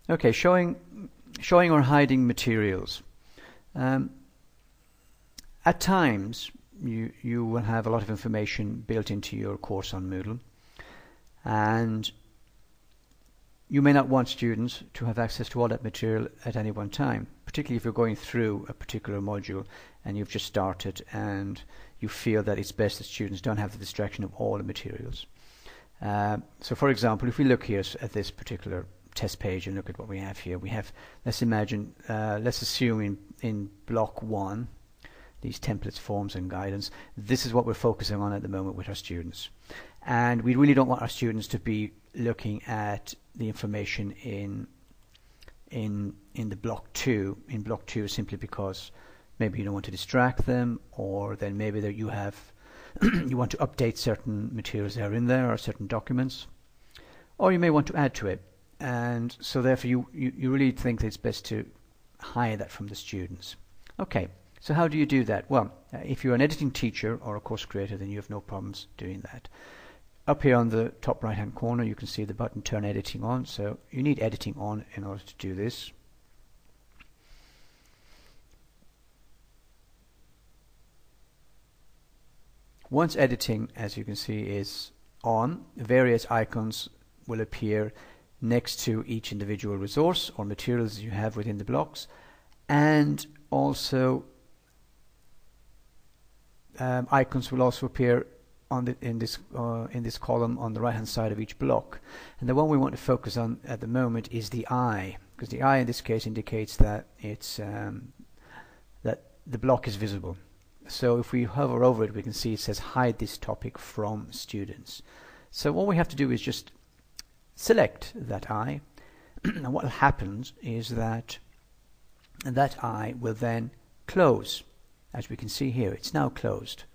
Okay, showing or hiding materials. At times, you will have a lot of information built into your course on Moodle, and you may not want students to have access to all that material at any one time, particularly if you're going through a particular module and you've just started and you feel that it's best that students don't have the distraction of all the materials. So for example, if we look here at this particular test page and look at what we have here, we have, let's assume in block 1, these templates, forms and guidance, this is what we're focusing on at the moment with our students. And we really don't want our students to be looking at the information in the block 2, simply because maybe you don't want to distract them, or then maybe that you have you want to update certain materials that are in there or certain documents, or you may want to add to it, and so therefore you really think that it's best to hide that from the students. Okay, so how do you do that? Well, if you're an editing teacher or a course creator, then you have no problems doing that. Up here on the top right hand corner you can see the button Turn Editing On, so you need editing on in order to do this. Once editing, as you can see, is on, various icons will appear next to each individual resource or materials you have within the blocks, and also icons will also appear in this column on the right hand side of each block. And the one we want to focus on at the moment is the eye, because the eye in this case indicates that it's that the block is visible. So if we hover over it, we can see it says hide this topic from students. So all we have to do is just select that eye, and what happens is that eye will then close. As we can see here, it's now closed.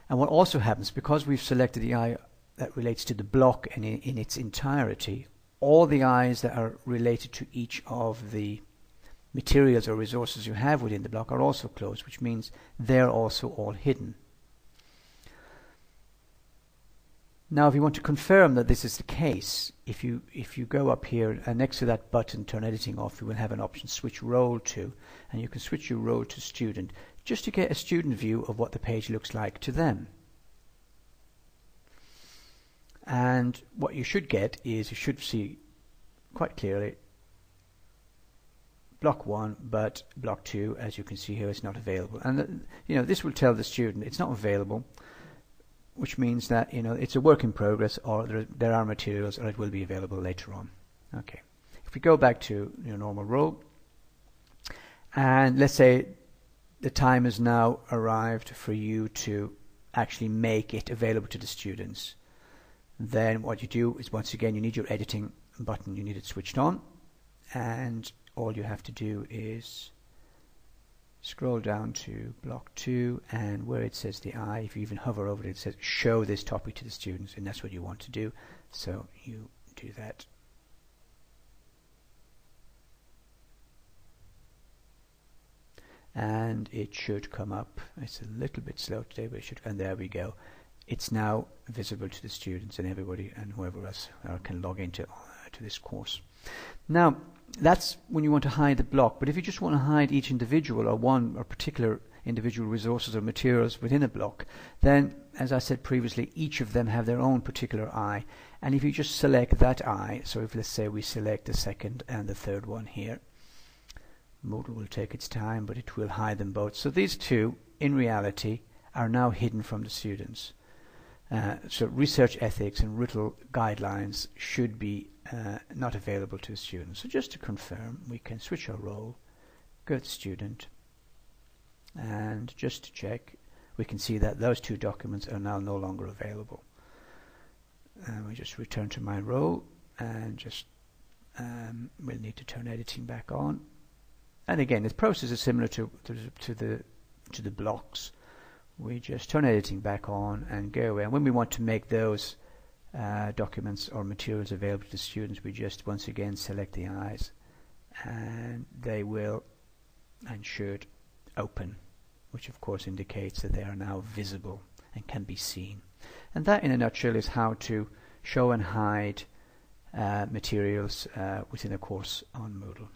And what also happens, because we've selected the eye that relates to the block and in its entirety, all the eyes that are related to each of the materials or resources you have within the block are also closed, which means they're also all hidden. Now if you want to confirm that this is the case, if you go up here and next to that button Turn Editing Off, you will have an option Switch Role To, and you can switch your role to student just to get a student view of what the page looks like to them. And what you should get is, you should see quite clearly block 1, but block 2, as you can see here, is not available. And this will tell the student it's not available, which means that it's a work in progress, or there are materials, or it will be available later on. Okay, if we go back to your normal role, and let's say the time has now arrived for you to actually make it available to the students, then what you do is, once again, you need your editing button, you need it switched on, and all you have to do is scroll down to block 2, and where it says the eye, if you even hover over it, it says show this topic to the students, and that's what you want to do. So you do that. And it should come up. It's a little bit slow today, but it should, and there we go. It's now visible to the students, and everybody and whoever else can log into to this course. Now that's when you want to hide the block, but if you just want to hide each individual or one or particular individual resources or materials within a block, then, as I said previously, each of them have their own particular eye, and if you just select that eye, so if let's say we select the second and the third one here, Moodle will take its time, but it will hide them both. So these two in reality are now hidden from the students. So research ethics and RITL guidelines should be not available to students. So just to confirm, we can switch our role, go to student, and just to check, we can see that those two documents are now no longer available. And we just return to my role, and just we'll need to turn editing back on. And again, the process is similar to the blocks. We just turn editing back on and go away. And when we want to make those documents or materials available to students, we just once again select the eyes, and they will and should open, which of course indicates that they are now visible and can be seen. And that in a nutshell is how to show and hide materials within a course on Moodle.